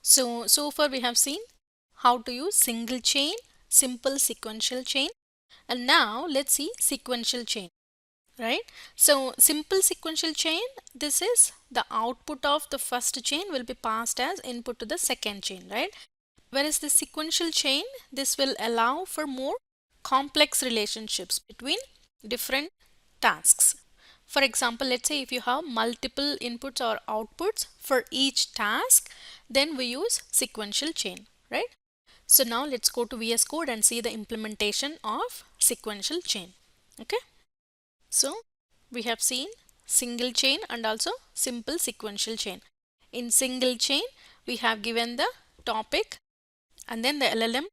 So far we have seen how to use single chain, simple sequential chain, and now let's see sequential chain, right? So simple sequential chain, this is the output of the first chain will be passed as input to the second chain, right? Whereas the sequential chain, this will allow for more complex relationships between different tasks. For example, let's say if you have multiple inputs or outputs for each task, then we use sequential chain, right? So now let's go to VS Code and see the implementation of sequential chain. Okay. So we have seen single chain and also simple sequential chain. In single chain, we have given the topic and then the LLM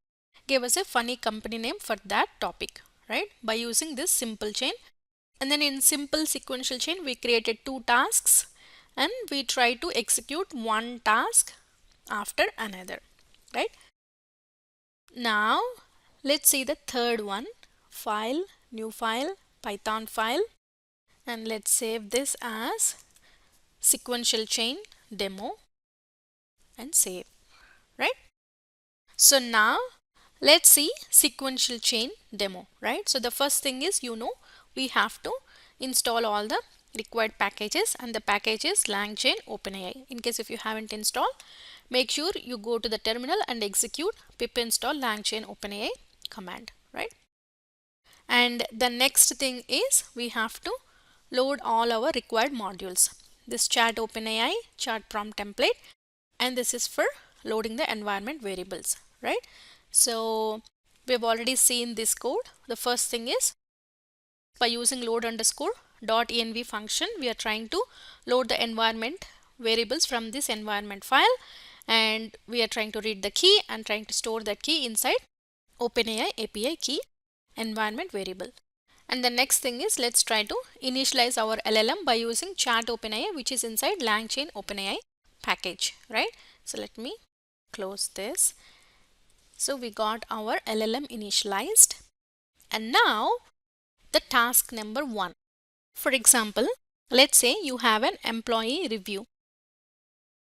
gave us a funny company name for that topic, right? By using this simple chain. And then in simple sequential chain, we created two tasks and we try to execute one task after another, right? Now let's see the third one. File, new file, Python file, and let's save this as sequential chain demo and save, right? So now let's see sequential chain demo, right? So the first thing is, we have to install all the required packages, and the package is LangChain OpenAI. In case if you haven't installed, make sure you go to the terminal and execute pip install LangChain OpenAI command, right? And the next thing is we have to load all our required modules. This chat OpenAI chat prompt template, and this is for loading the environment variables, right? So we have already seen this code. The first thing is by using load underscore .env function, we are trying to load the environment variables from this environment file, and we are trying to read the key and trying to store that key inside OpenAI API key environment variable. And the next thing is, let's try to initialize our LLM by using chat OpenAI, which is inside LangChain OpenAI package, right? So let me close this. So we got our LLM initialized, and now the task number 1. For example, let's say you have an employee review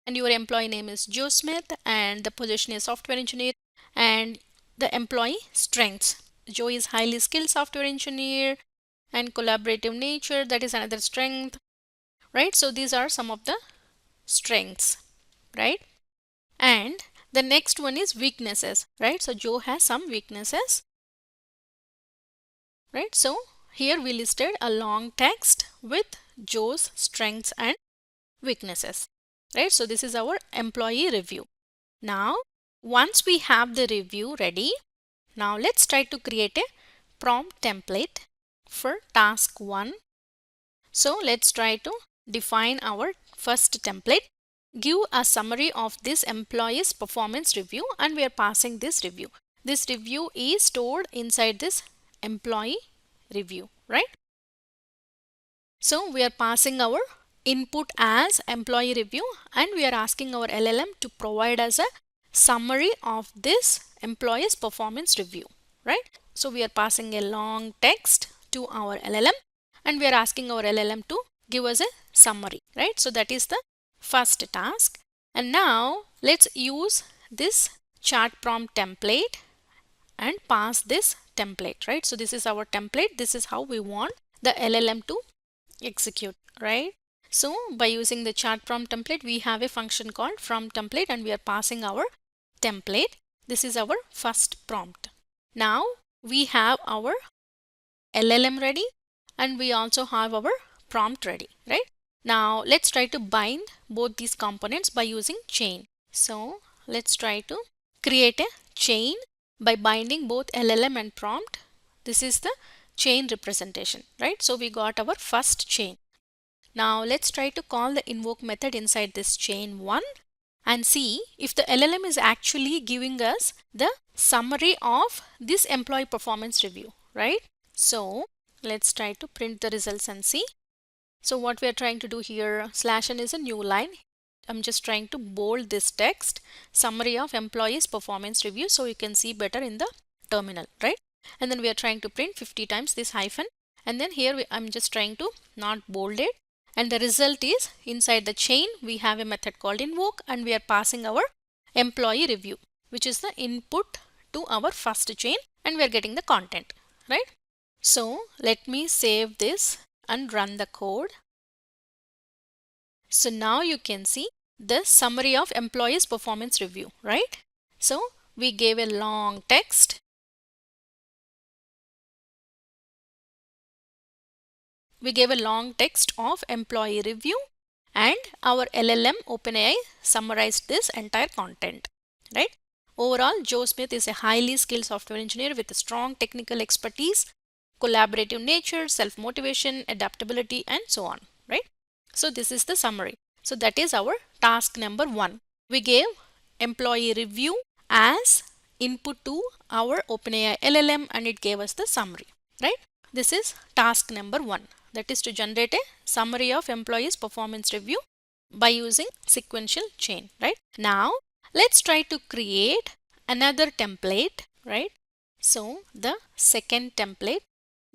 and your employee name is Joe Smith and the position is software engineer, and the employee strengths: Joe is highly skilled software engineer and collaborative nature, that is another strength, right? So these are some of the strengths, right? And the next one is weaknesses, right? So Joe has some weaknesses, right? So here we listed a long text with Joe's strengths and weaknesses, right? So this is our employee review. Now once we have the review ready, now let's try to create a prompt template for task 1. So let's try to define our first template. Give a summary of this employee's performance review, and we are passing this review. This review is stored inside this employee review, right? So we are passing our input as employee review, and we are asking our LLM to provide us a summary of this employee's performance review, right? So we are passing a long text to our LLM, and we are asking our LLM to give us a summary, right? So that is the first task. And now let's use this chat prompt template and pass this template, right? So this is our template. This is how we want the LLM to execute, right? So by using the chat prompt template, we have a function called from template, and we are passing our template. This is our first prompt. Now we have our LLM ready, and we also have our prompt ready, right? Now let's try to bind both these components by using chain. So let's try to create a chain by binding both LLM and prompt. This is the chain representation, right? So we got our first chain. Now let's try to call the invoke method inside this chain 1 and see if the LLM is actually giving us the summary of this employee performance review, right? So let's try to print the results and see. So what we are trying to do here, /n is a new line. I'm just trying to bold this text, summary of employees performance review, so you can see better in the terminal, right? And then we are trying to print 50 times this hyphen, and then here I'm just trying to not bold it, and the result is inside the chain we have a method called invoke, and we are passing our employee review, which is the input to our first chain, and we are getting the content, right? So let me save this and run the code. So now you can see the summary of employees performance review, right? So we gave a long text. We gave a long text of employee review, and our LLM OpenAI summarized this entire content, right? Overall, Joe Smith is a highly skilled software engineer with a strong technical expertise, collaborative nature, self-motivation, adaptability, and so on, right? So this is the summary. So that is our task number 1. We gave employee review as input to our OpenAI LLM, and it gave us the summary, right? This is task number 1, that is to generate a summary of employees performance review by using sequential chain, right? Now let's try to create another template, right? So the second template,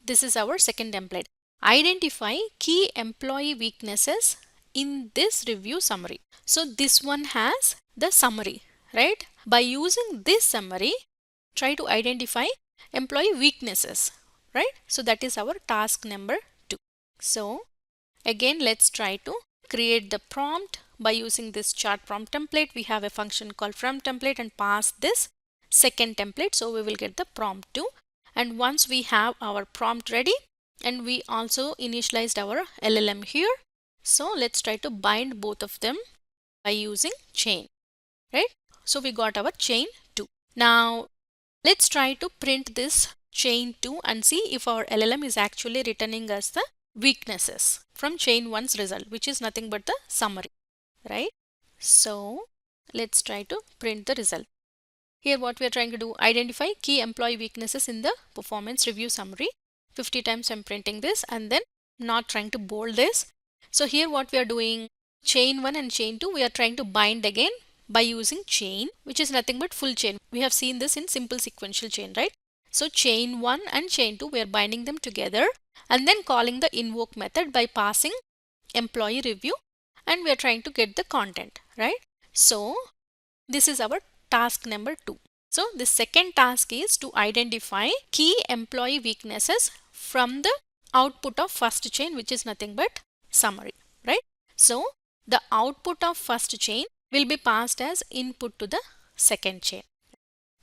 this is our second template. Identify key employee weaknesses in this review summary. So this one has the summary, right? By using this summary, try to identify employee weaknesses, right? So that is our task number 2. So again, let's try to create the prompt by using this chart prompt template. We have a function called from template and pass this second template. So we will get the prompt 2. And once we have our prompt ready, and we also initialized our LLM here. So let's try to bind both of them by using chain, right? So we got our chain 2. Now let's try to print this chain 2 and see if our LLM is actually returning us the weaknesses from chain 1's result, which is nothing but the summary, right? So let's try to print the result. Here what we are trying to do, identify key employee weaknesses in the performance review summary. 50 times I'm printing this and then not trying to bold this. So here what we are doing, chain 1 and chain 2, we are trying to bind again by using chain, which is nothing but full chain. We have seen this in simple sequential chain, right? So chain 1 and chain 2, we are binding them together and then calling the invoke method by passing employee review, and we are trying to get the content, right? So this is our task number 2. So the second task is to identify key employee weaknesses from the output of first chain, which is nothing but summary, right? So the output of first chain will be passed as input to the second chain.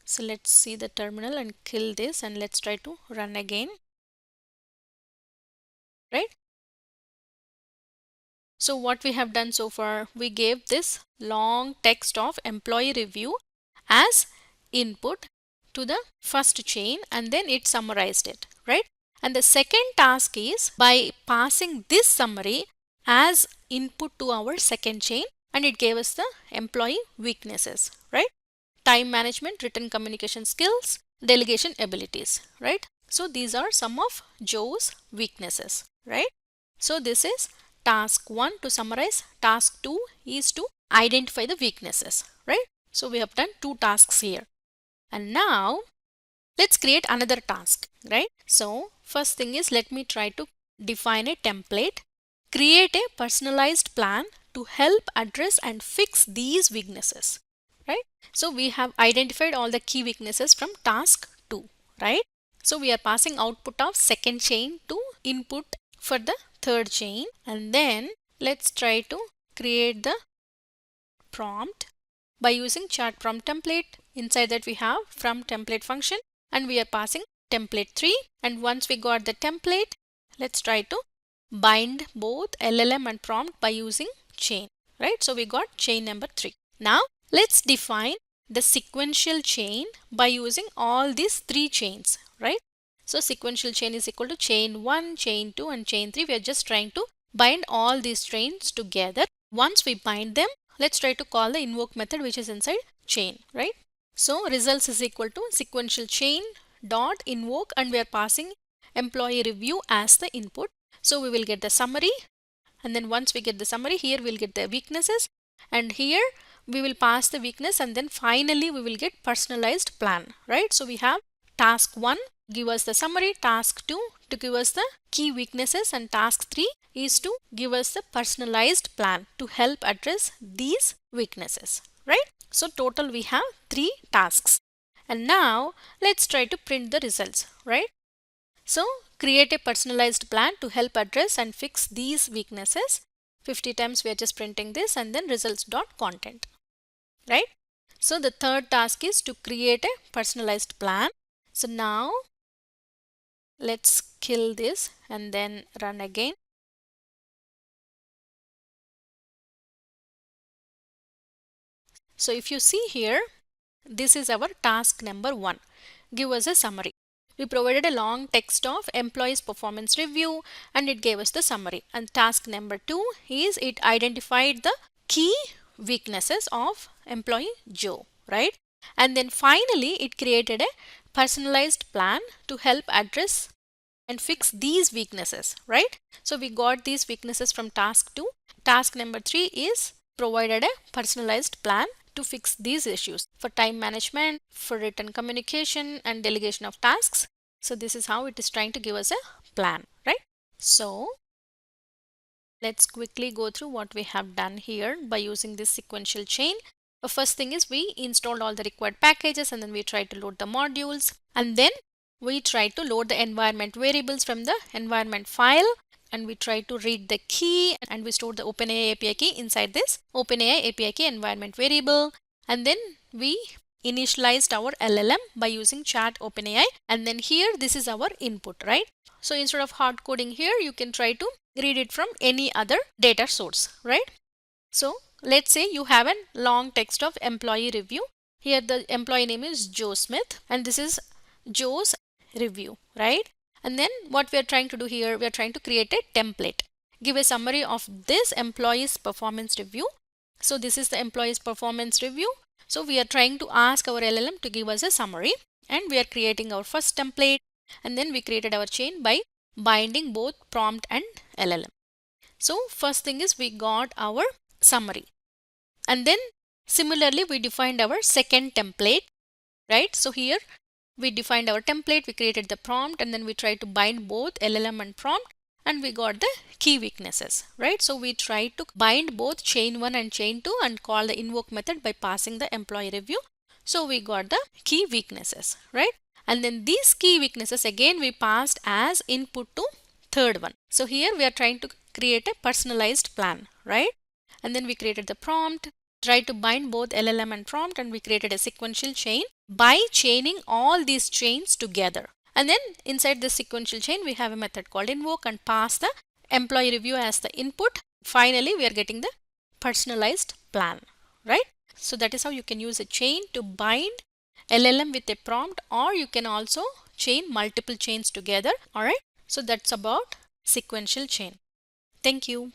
So let's see the terminal and kill this, and let's try to run again, right? So what we have done so far, we gave this long text of employee review as input to the first chain, and then it summarized it, right? And the second task is by passing this summary as input to our second chain, and it gave us the employee weaknesses, right? Time management, written communication skills, delegation abilities, right? So these are some of Joe's weaknesses, right? So this is task 1 to summarize. Task 2 is to identify the weaknesses, right? So we have done 2 tasks here. And now let's create another task, right? So first thing is, let me try to define a template, create a personalized plan to help address and fix these weaknesses, right? So we have identified all the key weaknesses from task 2, right? So we are passing output of second chain to input for the third chain, and then let's try to create the prompt by using chart prompt template. Inside that we have from template function, and we are passing template 3. And once we got the template, let's try to bind both LLM and prompt by using chain, right? So we got chain number 3. Now let's define the sequential chain by using all these 3 chains, right? So sequential chain is equal to chain 1, chain 2 and chain 3. We are just trying to bind all these chains together. Once we bind them, let's try to call the invoke method which is inside chain, right? So results is equal to sequential chain dot invoke, and we are passing employee review as the input. So we will get the summary, and then once we get the summary, here we'll get the weaknesses, and here we will pass the weakness, and then finally we will get personalized plan, right? So we have task 1 give us the summary, task 2 to give us the key weaknesses, and task 3 is to give us the personalized plan to help address these weaknesses, right? So total we have 3 tasks. And now let's try to print the results, right? So create a personalized plan to help address and fix these weaknesses. 50 times we are just printing this and then results.content, right? So the third task is to create a personalized plan. So now let's kill this and then run again. So if you see here, this is our task number 1. Give us a summary. We provided a long text of employees performance review and it gave us the summary. And task number 2 is it identified the key weaknesses of employee Joe, right? And then finally it created a personalized plan to help address and fix these weaknesses, right? So we got these weaknesses from task 2. Task number 3 is provided a personalized plan to fix these issues for time management, for written communication and delegation of tasks. So this is how it is trying to give us a plan, right? So let's quickly go through what we have done here by using this sequential chain. The first thing is we installed all the required packages and then we tried to load the modules, and then we tried to load the environment variables from the environment file, and we tried to read the key and we stored the OpenAI API key inside this OpenAI API key environment variable, and then we initialized our LLM by using chat OpenAI, and then here this is our input, right? So instead of hard coding here, you can try to read it from any other data source, right? So let's say you have a long text of employee review. Here the employee name is Joe Smith and this is Joe's review, right? And then what we are trying to do here, we are trying to create a template. Give a summary of this employee's performance review. So this is the employee's performance review. So we are trying to ask our LLM to give us a summary, and we are creating our first template, and then we created our chain by binding both prompt and LLM. So first thing is we got our summary, and then similarly we defined our second template, right? So here we defined our template, we created the prompt, and then we tried to bind both LLM and prompt, and we got the key weaknesses, right? So we tried to bind both chain 1 and chain 2 and call the invoke method by passing the employee review. So we got the key weaknesses, right? And then these key weaknesses again we passed as input to third one. So here we are trying to create a personalized plan, right? And then we created the prompt, tried to bind both LLM and prompt, and we created a sequential chain by chaining all these chains together. And then inside the sequential chain we have a method called invoke and pass the employee review as the input. Finally we are getting the personalized plan, right? So that is how you can use a chain to bind LLM with a prompt, or you can also chain multiple chains together. All right, so that's about sequential chain. Thank you.